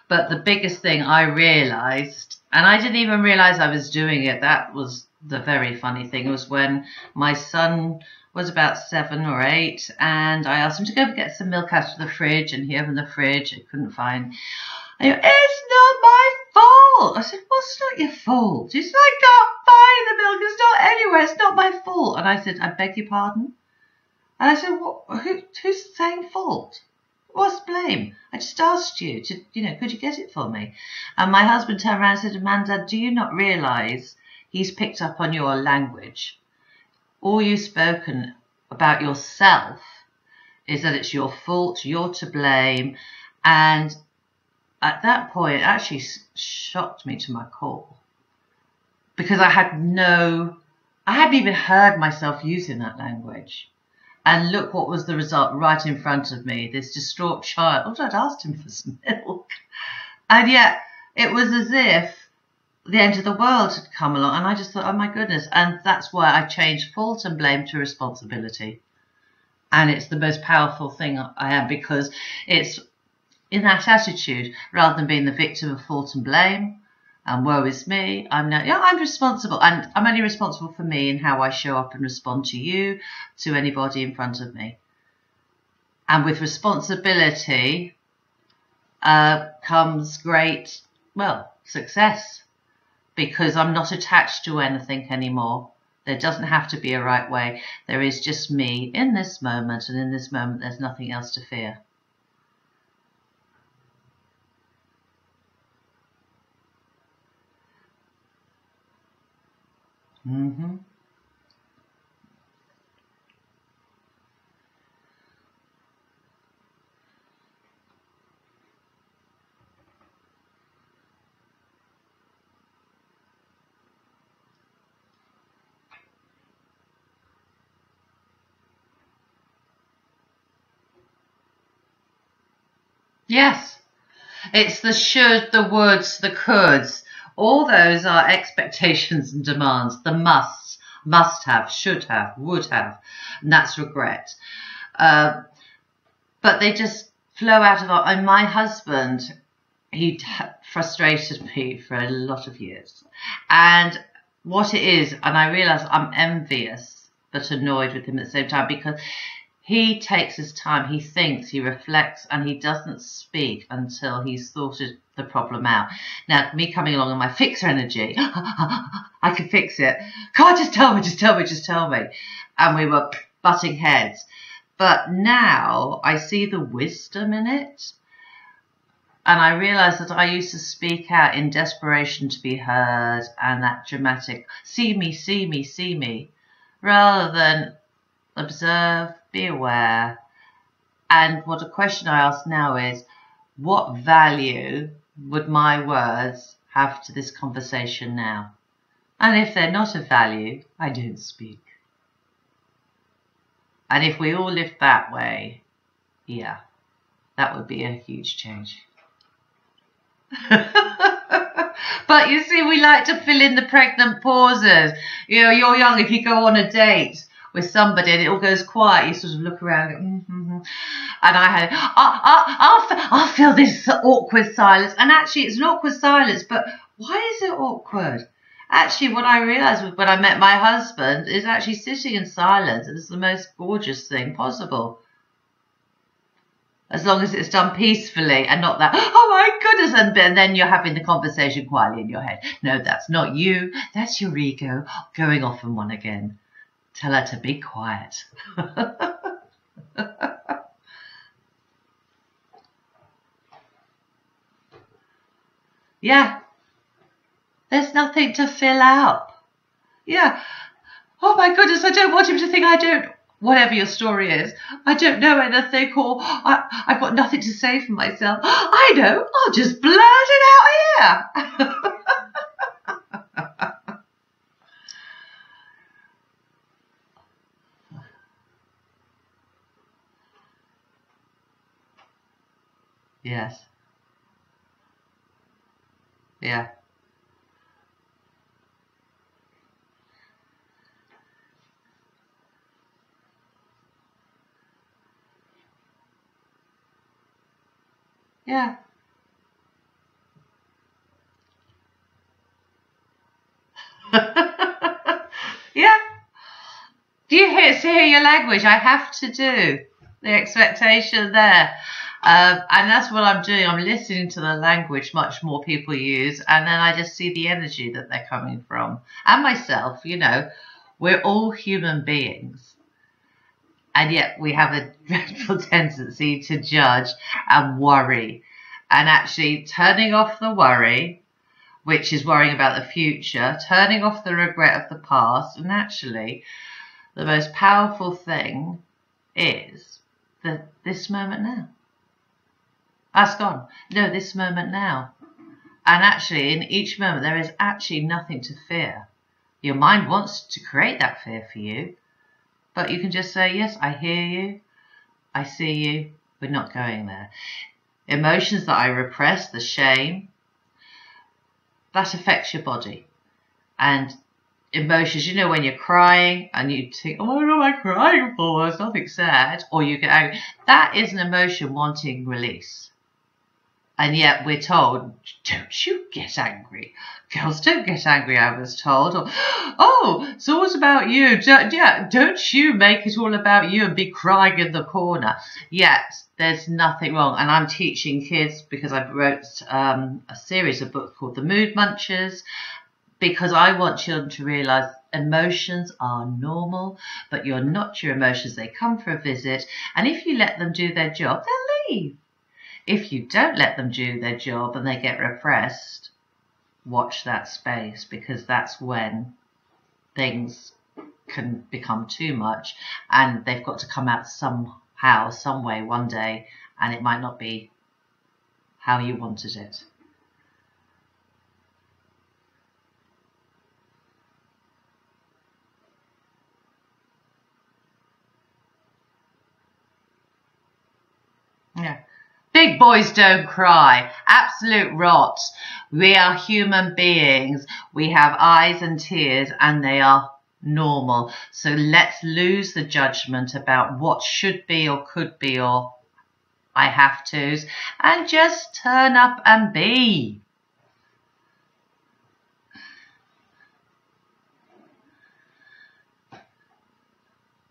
But the biggest thing I realised, and I didn't even realise I was doing it, that was the very funny thing, was when my son was about 7 or 8, and I asked him to go and get some milk out of the fridge, and he opened the fridge, I couldn't find. And he went, it's not my fault. I said, what's not your fault? He said, I can't find the milk, it's not anywhere, it's not my fault. And I said, I beg your pardon? And I said, who's saying fault? What's blame? I just asked you to, could you get it for me? And my husband turned around and said, Amanda, do you not realise he's picked up on your language? All you've spoken about yourself is that it's your fault, you're to blame. And at that point, it actually shocked me to my core. Because I hadn't even heard myself using that language. And look what was the result right in front of me. This distraught child. I'd asked him for some milk. And yet it was as if the end of the world had come along. And I just thought, oh my goodness. And that's why I changed fault and blame to responsibility. And it's the most powerful thing I am, because it's in that attitude, rather than being the victim of fault and blame. And woe is me, I'm responsible, and I'm only responsible for me and how I show up and respond to you, to anybody in front of me. And with responsibility comes great, success, because I'm not attached to anything anymore. There doesn't have to be a right way. There is just me in this moment, and in this moment there's nothing else to fear. Mm-hmm. Yes, it's the should, the woulds, the coulds. All those are expectations and demands. The must have, should have, would have, and that's regret. But they just flow out of and my husband, he frustrated me for a lot of years. And what it is, and I realise I'm envious but annoyed with him at the same time, because he takes his time, he thinks, he reflects, and he doesn't speak until he's sorted the problem out. Now, me coming along in my fixer energy, I can fix it. God, just tell me, just tell me, just tell me. And we were butting heads. But now I see the wisdom in it. And I realise that I used to speak out in desperation to be heard, and that dramatic, see me, see me, see me, rather than observe, be aware. And what a question I ask now is, what value would my words have to this conversation now? And if they're not of value, I don't speak. And if we all lived that way, yeah, that would be a huge change. But you see, we like to fill in the pregnant pauses. You're young, if you go on a date with somebody and it all goes quiet, you sort of look around and go, and I'll fill this awkward silence. And actually it's an awkward silence, but why is it awkward? Actually, what I realised when I met my husband is actually sitting in silence is the most gorgeous thing possible. As long as it's done peacefully and not that, oh my goodness, and then you're having the conversation quietly in your head. No, that's not you. That's your ego going off on one again. Tell her to be quiet. Yeah. There's nothing to fill up. Yeah. Oh my goodness, I don't want him to think I don't, whatever your story is, I don't know anything, or I've got nothing to say for myself. I know, I'll just blurt it out here. Yes. Yeah. Yeah. Yeah. Do you hear your language? I have to do the expectation there. And that's what I'm doing. I'm listening to the language much more people use, and then I just see the energy that they're coming from. And myself, we're all human beings. And yet we have a dreadful tendency to judge and worry. And actually turning off the worry, which is worrying about the future, turning off the regret of the past, and actually the most powerful thing is this moment now. That's gone. No, this moment now. And actually, in each moment, there is actually nothing to fear. Your mind wants to create that fear for you, but you can just say, yes, I hear you, I see you, we're not going there. Emotions that I repress, the shame, that affects your body. And emotions, when you're crying and you think, oh, what am I crying for? There's nothing sad. Or you get angry. That is an emotion wanting release. And yet we're told, don't you get angry. Girls don't get angry, I was told. Or, oh, it's always about you. Don't you make it all about you and be crying in the corner. Yes, there's nothing wrong. And I'm teaching kids because I wrote a series of books called The Mood Munchers, because I want children to realise emotions are normal, but you're not your emotions. They come for a visit. And if you let them do their job, they'll leave. If you don't let them do their job and they get repressed, watch that space, because that's when things can become too much and they've got to come out somehow, some way, one day, and it might not be how you wanted it. Yeah. Big boys don't cry. Absolute rot. We are human beings. We have eyes and tears, and they are normal. So let's lose the judgment about what should be or could be or I have to's, and just turn up and be.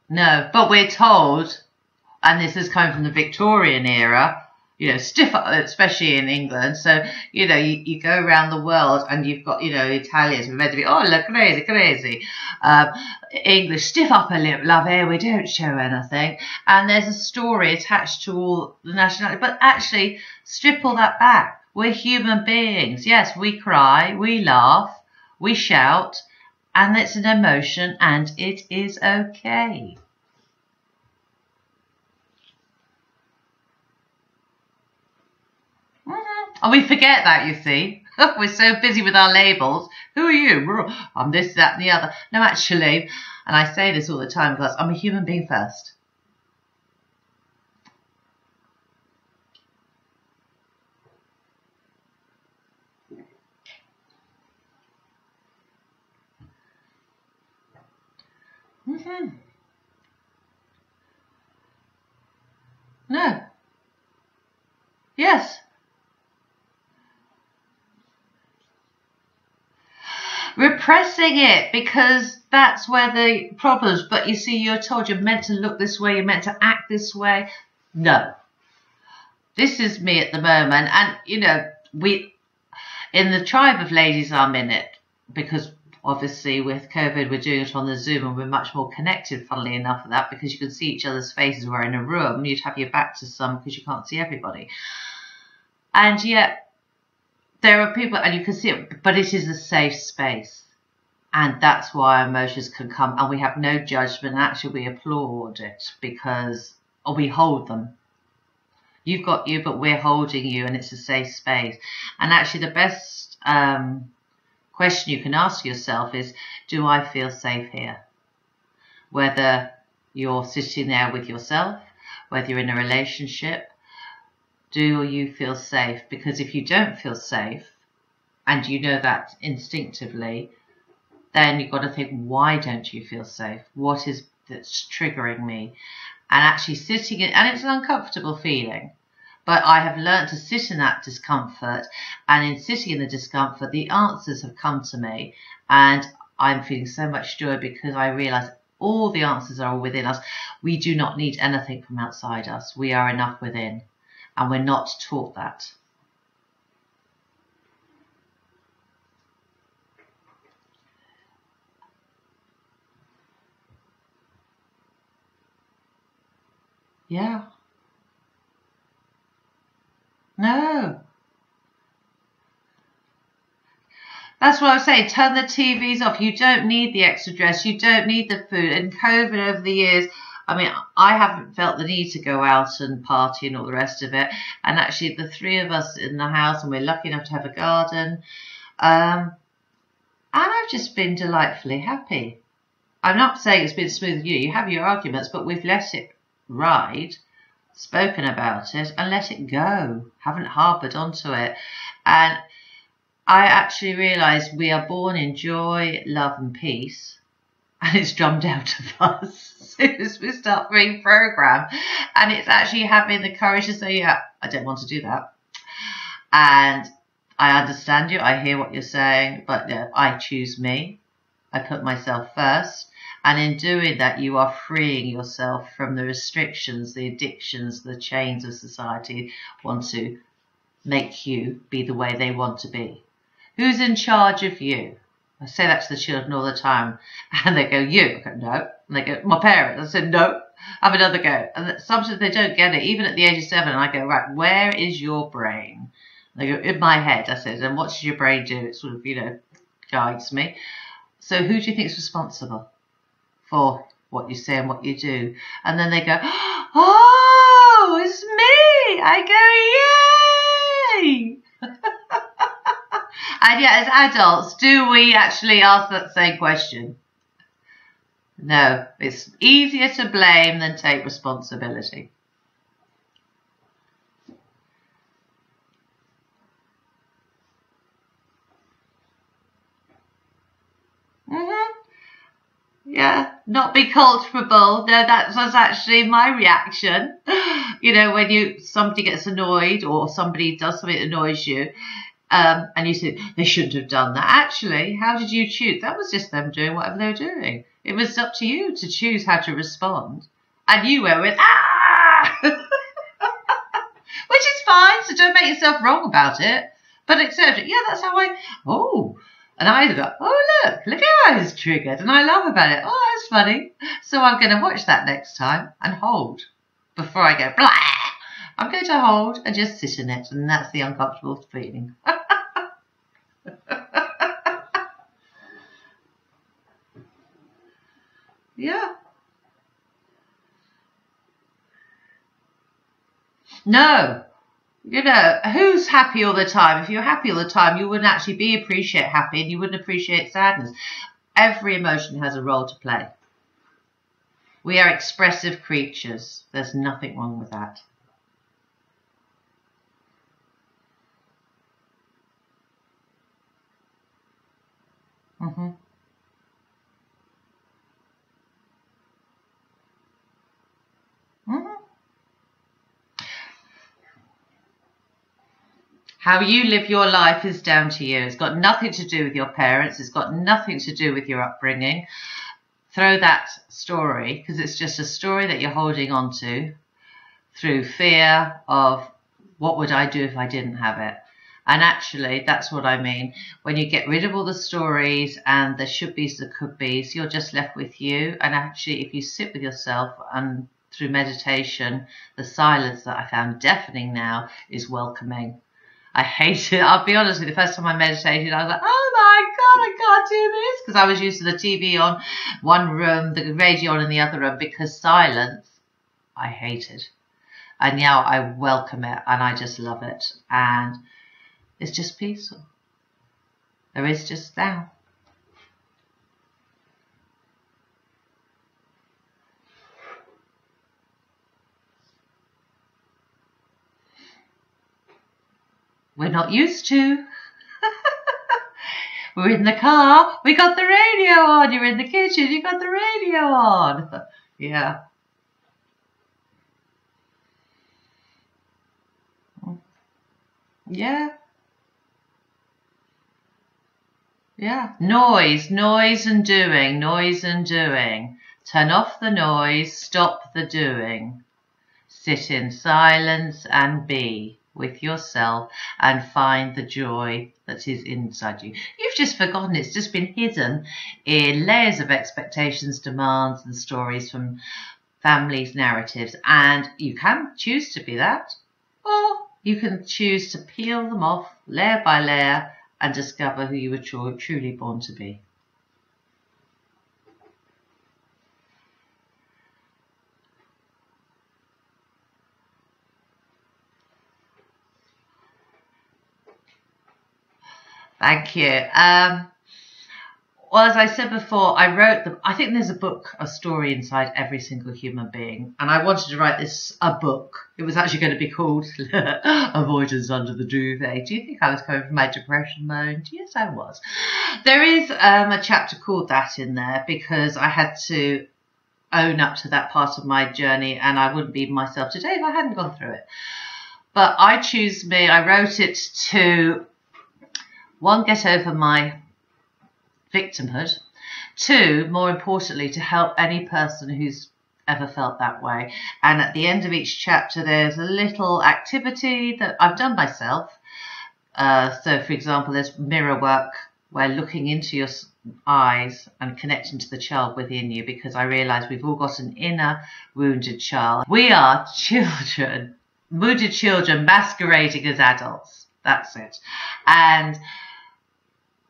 No, but we're told, and this is coming from the Victorian era, stiff up, especially in England. So, you go around the world and you've got, Italians who are meant to be, oh, look, crazy, crazy. English, stiff upper lip, love here, we don't show anything. And there's a story attached to all the nationality. But actually, strip all that back. We're human beings. Yes, we cry, we laugh, we shout, and it's an emotion, and it is okay. And we forget that, you see. We're so busy with our labels. Who are you? I'm this, that, and the other. No, actually, and I say this all the time because I'm a human being first. No. Yes. Repressing it, because that's where the problems. But you see, you're told you're meant to look this way, you're meant to act this way. No. This is me at the moment, and we in the tribe of ladies I'm in it, because obviously with COVID we're doing it on the Zoom and we're much more connected, funnily enough, of that, because you can see each other's faces. We're in a room, you'd have your back to some because you can't see everybody. And yet there are people, and you can see it, but it is a safe space. And that's why emotions can come, and we have no judgment. Actually, we applaud it because we hold them. You've got you, but we're holding you, and it's a safe space. And actually, the best question you can ask yourself is, do I feel safe here? Whether you're sitting there with yourself, whether you're in a relationship, do you feel safe? Because if you don't feel safe, and you know that instinctively, then you've got to think, why don't you feel safe? What is that's triggering me? And actually sitting in, and it's an uncomfortable feeling, but I have learned to sit in that discomfort, and in sitting in the discomfort, the answers have come to me, and I'm feeling so much joy because I realize all the answers are within us. We do not need anything from outside us. We are enough within, and we're not taught that. Yeah. No. That's what I was saying. Turn the TVs off. You don't need the extra dress. You don't need the food. And COVID over the years, I mean, I haven't felt the need to go out and party and all the rest of it. And actually, the three of us in the house, and we're lucky enough to have a garden. And I've just been delightfully happy. I'm not saying it's been smooth with you. You have your arguments, but we've let it ride, spoken about it, and let it go. Haven't harboured onto it. And I actually realise we are born in joy, love and peace, and it's drummed out of us as soon as we start being programmed. And it's actually having the courage to say, yeah, I don't want to do that. And I understand you, I hear what you're saying, but I choose me. I put myself first. And in doing that, you are freeing yourself from the restrictions, the addictions, the chains of society want to make you be the way they want to be. Who's in charge of you? I say that to the children all the time. And they go, you. I go, no. And they go, my parents. I said, no. Have another go. And sometimes they don't get it, even at the age of 7. And I go, right, where is your brain? And they go, in my head. I said, and what does your brain do? It sort of, guides me. So who do you think is responsible for what you say and what you do? And then they go, oh, it's me. I go, yay. And yet, as adults, do we actually ask that same question? No, it's easier to blame than take responsibility. Yeah, not be culpable. No, that was actually my reaction. When somebody gets annoyed or somebody does something that annoys you, and you say, they shouldn't have done that. Actually, how did you choose? That was just them doing whatever they were doing. It was up to you to choose how to respond. And you went with, ah! Which is fine, so don't make yourself wrong about it. But accept it. Yeah, that's how and I go, oh, look how I was triggered. And I laugh about it. Oh, that's funny. So I'm going to watch that next time and hold before I go, blah. I'm going to hold and just sit in it. And that's the uncomfortable feeling. Yeah. No. Who's happy all the time? If you're happy all the time, you wouldn't actually appreciate happy, and you wouldn't appreciate sadness. Every emotion has a role to play. We are expressive creatures. There's nothing wrong with that. Mm-hmm. Mm-hmm. How you live your life is down to you. It's got nothing to do with your parents. It's got nothing to do with your upbringing. Throw that story, because it's just a story that you're holding on to through fear of what would I do if I didn't have it. And actually, that's what I mean. When you get rid of all the stories and the should be's, the could be's, you're just left with you. And actually, if you sit with yourself and through meditation, the silence that I found deafening now is welcoming. I hate it. I'll be honest with you, the first time I meditated, I was like, oh my God, I can't do this. Because I was used to the TV on one room, the radio on in the other room, because silence, I hated. And now I welcome it and I just love it. And it's just peaceful. There is just now. We're not used to. We're in the car, we got the radio on. You're in the kitchen, you got the radio on. Yeah. Yeah. Yeah. Noise and doing, noise and doing. Turn off the noise, stop the doing. Sit in silence and be with yourself and find the joy that is inside you. You've just forgotten. It's just been hidden in layers of expectations, demands and stories from families' narratives, and you can choose to be that, or you can choose to peel them off layer by layer and discover who you were truly born to be. Thank you. Well, as I said before, I wrote them. I think there's a story inside every single human being. And I wanted to write a book. It was actually going to be called Avoidance Under the Duvet. Do you think I was coming from my depression mode? Yes, I was. There is a chapter called that in there because I had to own up to that part of my journey, and I wouldn't be myself today if I hadn't gone through it. But I choose me. I wrote it to, one, get over my victimhood, two, more importantly, to help any person who's ever felt that way. And at the end of each chapter, there's a little activity that I've done myself. So, for example, there's mirror work where looking into your eyes and connecting to the child within you, because I realise we've all got an inner wounded child. We are children, wounded children masquerading as adults. That's it. And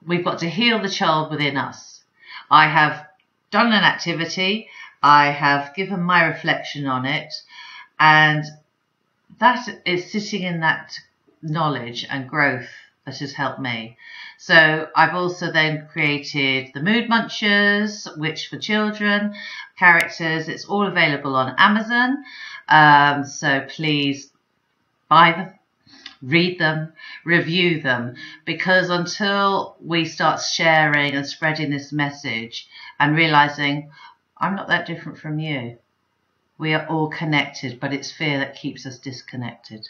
we've got to heal the child within us. I have done an activity. I have given my reflection on it. And that is sitting in that knowledge and growth that has helped me. So I've also then created the Mood Munchers, which for children, characters, it's all available on Amazon. So please buy them. Read them, review them, because until we start sharing and spreading this message and realizing I'm not that different from you, we are all connected, but it's fear that keeps us disconnected.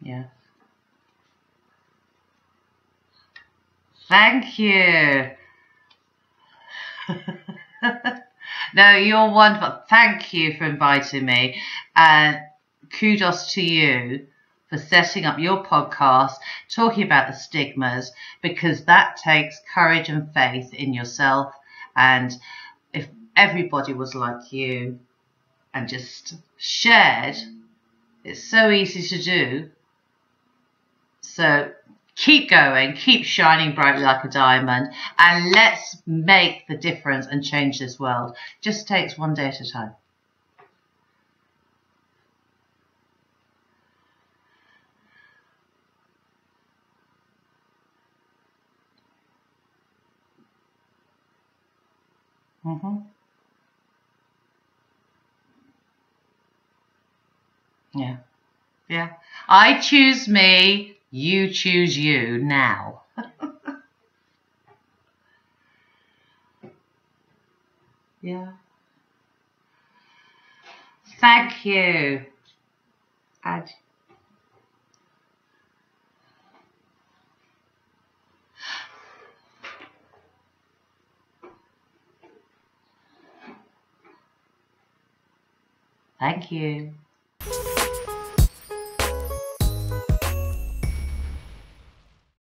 Yeah. Thank you. No, you're wonderful. Thank you for inviting me. And kudos to you for setting up your podcast, talking about the stigmas, because that takes courage and faith in yourself. And if everybody was like you and just shared, it's so easy to do. So keep going, keep shining brightly like a diamond, and let's make the difference and change this world. Just takes one day at a time. Yeah. Yeah. I choose me, you choose you now. Yeah. Thank you. And thank you.